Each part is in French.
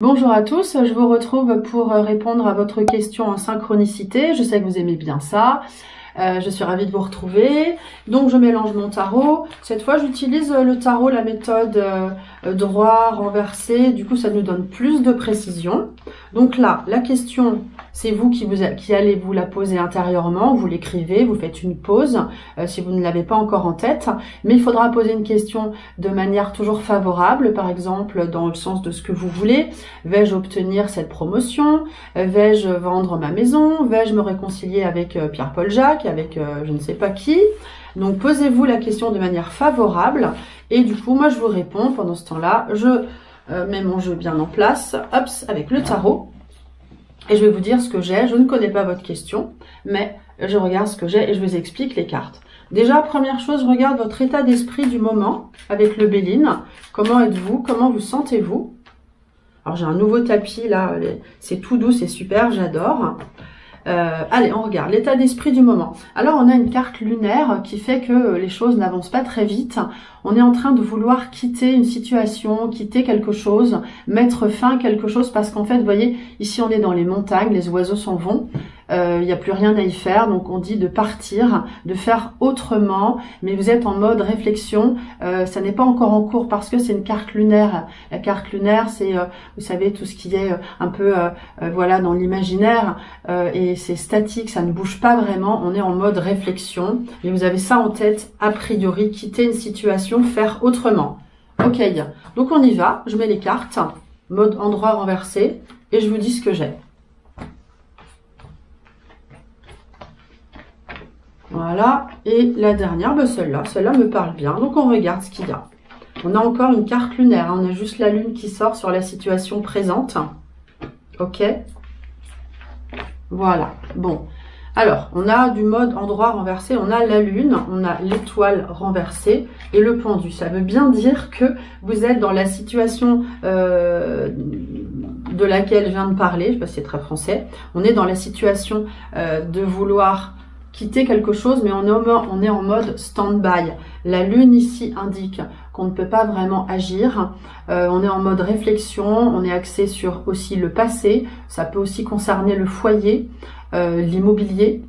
Bonjour à tous, je vous retrouve pour répondre à votre question en synchronicité. Je sais que vous aimez bien ça. Je suis ravie de vous retrouver. Donc je mélange mon tarot. Cette fois j'utilise le tarot, la méthode droit, renversé. Du coup ça nous donne plus de précision. Donc là, la question, c'est vous qui allez vous la poser intérieurement. Vous l'écrivez, vous faites une pause si vous ne l'avez pas encore en tête. Mais il faudra poser une question de manière toujours favorable. Par exemple, dans le sens de ce que vous voulez. Vais-je obtenir cette promotion? Vais-je vendre ma maison? Vais-je me réconcilier avec Pierre-Paul Jacques, avec je ne sais pas qui? Donc posez-vous la question de manière favorable et du coup moi je vous réponds. Pendant ce temps-là, je mets mon jeu bien en place, hop, avec le tarot, et je vais vous dire ce que j'ai. Je ne connais pas votre question, mais je regarde ce que j'ai et je vous explique les cartes. Déjà, première chose, je regarde votre état d'esprit du moment avec le Béline. Comment êtes-vous? Comment vous sentez-vous? Alors j'ai un nouveau tapis là, c'est tout doux, c'est super, j'adore. Allez, on regarde l'état d'esprit du moment. Alors on a une carte lunaire qui fait que les choses n'avancent pas très vite. On est en train de vouloir quitter une situation, quitter quelque chose, mettre fin à quelque chose, parce qu'en fait, vous voyez, ici on est dans les montagnes, les oiseaux s'en vont. Il n'y a plus rien à y faire, donc on dit de partir, de faire autrement, mais vous êtes en mode réflexion. Ça n'est pas encore en cours parce que c'est une carte lunaire. La carte lunaire, c'est, vous savez, tout ce qui est un peu, voilà, dans l'imaginaire, et c'est statique, ça ne bouge pas vraiment. On est en mode réflexion, et vous avez ça en tête, a priori, quitter une situation, faire autrement. Ok, donc on y va, je mets les cartes, mode endroit renversé, et je vous dis ce que j'ai. Voilà, et la dernière, ben celle-là me parle bien, donc on regarde ce qu'il y a. On a encore une carte lunaire, hein, on a juste la lune qui sort sur la situation présente. Ok. Voilà, bon. Alors, on a du mode endroit renversé, on a la lune, on a l'étoile renversée et le pendu. Ça veut bien dire que vous êtes dans la situation de laquelle je viens de parler, je ne sais pas si c'est très français. On est dans la situation de vouloir quitter quelque chose, mais on est en mode stand-by. La lune ici indique qu'on ne peut pas vraiment agir. On est en mode réflexion, on est axé sur aussi le passé. Ça peut aussi concerner le foyer, l'immobilier.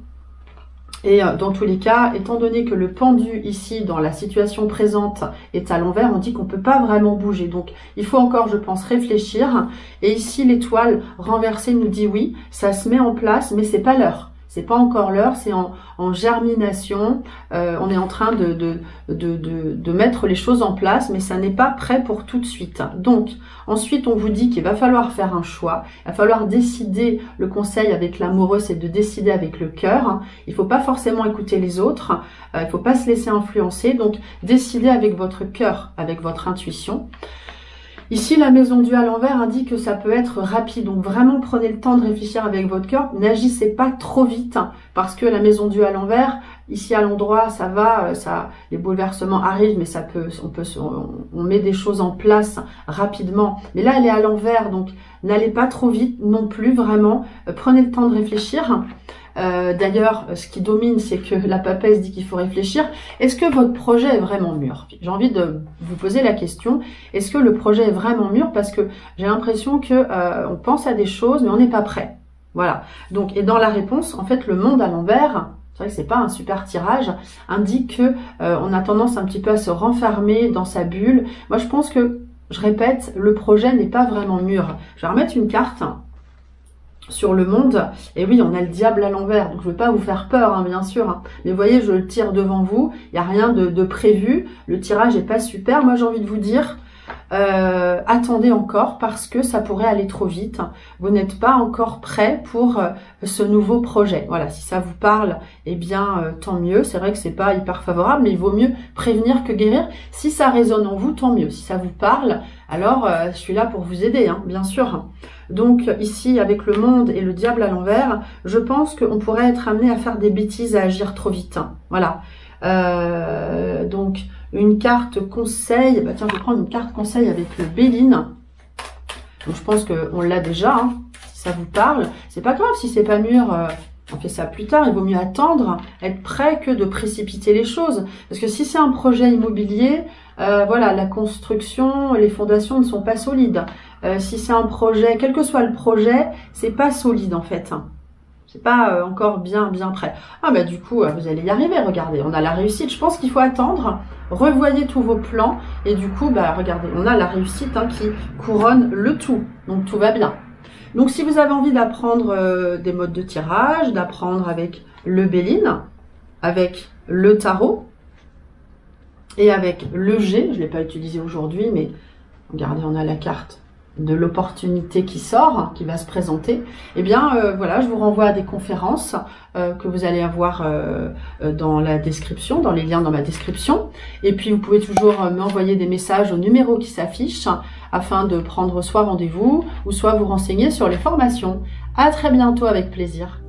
Et dans tous les cas, étant donné que le pendu ici, dans la situation présente, est à l'envers, on dit qu'on ne peut pas vraiment bouger. Donc, il faut encore, je pense, réfléchir. Et ici, l'étoile renversée nous dit oui, ça se met en place, mais c'est pas l'heure. C'est pas encore l'heure, c'est en germination. On est en train de mettre les choses en place, mais ça n'est pas prêt pour tout de suite. Donc, ensuite, on vous dit qu'il va falloir faire un choix. Il va falloir décider. Le conseil avec l'amoureux, c'est de décider avec le cœur. Il faut pas forcément écouter les autres. Il faut pas se laisser influencer. Donc, décidez avec votre cœur, avec votre intuition. Ici, la maison du à l'envers indique que ça peut être rapide. Donc, vraiment, prenez le temps de réfléchir avec votre cœur. N'agissez pas trop vite parce que la maison du à l'envers, ici à l'endroit, ça va, les bouleversements arrivent, mais on met des choses en place rapidement. Mais là, elle est à l'envers, donc n'allez pas trop vite non plus, vraiment. Prenez le temps de réfléchir. D'ailleurs, ce qui domine, c'est que la papesse dit qu'il faut réfléchir. Est-ce que votre projet est vraiment mûr? J'ai envie de vous poser la question. Est-ce que le projet est vraiment mûr? Parce que j'ai l'impression que on pense à des choses, mais on n'est pas prêt. Voilà. Donc, et dans la réponse, en fait, le monde à l'envers, c'est vrai que c'est pas un super tirage, indique que on a tendance un petit peu à se renfermer dans sa bulle. Moi, je pense que, je répète, le projet n'est pas vraiment mûr. Je vais remettre une carte sur le monde, et oui, on a le diable à l'envers, donc je ne veux pas vous faire peur, hein, bien sûr, hein. Mais vous voyez, je le tire devant vous, il n'y a rien de prévu, le tirage n'est pas super. Moi j'ai envie de vous dire, attendez encore, parce que ça pourrait aller trop vite, vous n'êtes pas encore prêt pour ce nouveau projet. Voilà, si ça vous parle, eh bien tant mieux. C'est vrai que c'est pas hyper favorable, mais il vaut mieux prévenir que guérir. Si ça résonne en vous, tant mieux. Si ça vous parle, alors je suis là pour vous aider, hein, bien sûr. Donc ici, avec le monde et le diable à l'envers, je pense qu'on pourrait être amené à faire des bêtises, à agir trop vite, hein. Voilà. Donc une carte conseil, bah tiens, je vais prendre une carte conseil avec le Béline. Donc je pense qu'on l'a déjà, hein. Si ça vous parle, c'est pas grave si c'est pas mûr. On fait ça plus tard, il vaut mieux attendre, être prêt que de précipiter les choses. Parce que si c'est un projet immobilier, voilà, la construction, les fondations ne sont pas solides. si c'est un projet, quel que soit le projet, c'est pas solide en fait. C'est pas encore bien prêt. Ah bah du coup, vous allez y arriver, regardez, on a la réussite. Je pense qu'il faut attendre, revoyez tous vos plans et du coup, bah regardez, on a la réussite qui couronne le tout. Donc tout va bien. Donc si vous avez envie d'apprendre des modes de tirage, d'apprendre avec le Béline, avec le tarot et avec le G, je ne l'ai pas utilisé aujourd'hui, mais regardez, on a la carte de l'opportunité qui sort, qui va se présenter, eh bien voilà, je vous renvoie à des conférences que vous allez avoir dans la description, dans les liens dans ma description. Et puis vous pouvez toujours m'envoyer des messages au numéro qui s'affiche afin de prendre soit rendez-vous ou soit vous renseigner sur les formations. À très bientôt avec plaisir.